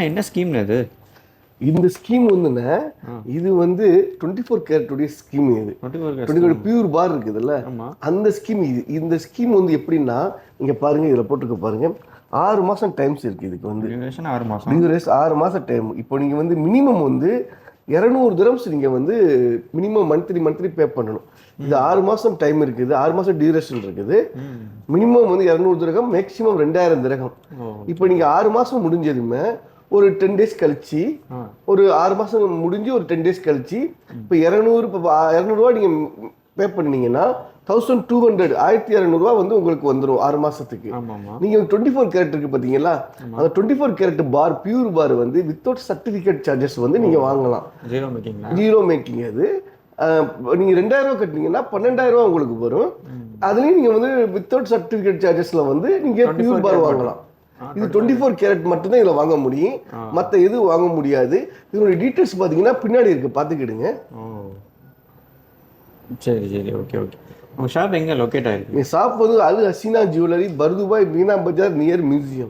ஆனால் என்ன ஸ்கீம்ல இது? இந்த ஸ்கீம் வந்துண்ணே, இது வந்து 24 கேரட்டுடைய ஸ்கீம். இது 24 பியூர் பார் இருக்குதுல்ல, அந்த ஸ்கீம். இது இந்த ஸ்கீம் வந்து எப்படின்னா, நீங்க பாருங்க, இதுல போட்டுக்க பாருங்க, 6 மாசம் டைம்ஸ் இருக்கு. இதுக்கு வந்து 6 மாசம் டைம். இப்போ நீங்க வந்து மினிமம் வந்து 200 திரம்ஸ் நீங்க வந்து மினிமம் மந்த்லி பே பண்ணணும். இது 6 மாசம் டைம் இருக்குது, 6 மாசம் டியூரேஷன் இருக்குது. மினிமம் வந்து 200 திரகம், மேக்ஸிமம் 2000 திரகம். இப்போ நீங்க 6 மாசம் முடிஞ்சதுமே ஒரு 10 டேஸ் கழிச்சு, ஒரு 6 மாசம் முடிஞ்சு ஒரு 10 டேஸ் கழிச்சு, இப்போ 200 ரூபா நீங்க பே பண்ணீங்கன்னா 1200 1200 வந்து உங்களுக்கு வந்துடும் 6 மாசத்துக்கு. நீங்க 24 கேரட் இருக்கு பாத்தீங்களா, அந்த 24 கேரட் பார் பியூர் பார் வந்து வித்தவுட் சர்டிபிகேட் சார்ஜஸ் வந்து நீங்க வாங்கலாம். Zero making. அது நீங்க 2000 ரூபா கட்டினீங்கன்னா 12000 ரூபா உங்களுக்கு வரும். அதுலயும் நீங்க வந்து வித்தவுட் சர்டிபிகேட் சார்ஜஸ்ல வந்து நீங்க பியூர் பார் வாங்கலாம். இது 24 கேரட் மட்டும்தான் இதுல வாங்க முடியும், மற்ற எதுவும் வாங்க முடியாது. இதோட டீட்டெயில்ஸ் பாத்தீங்கன்னா பின்னாடி இருக்கு, பாத்துக்கிடுங்க. சரி சரி, ஓகே ஓகே. உங்க ஷாப் எங்க லொகேட் ஆயிருக்கு? ஷாப் வந்து அல் ஹசீனா ஜுவல்லரி, பர்துபாய், மீனா பஜார், நியர் மியூசியம்.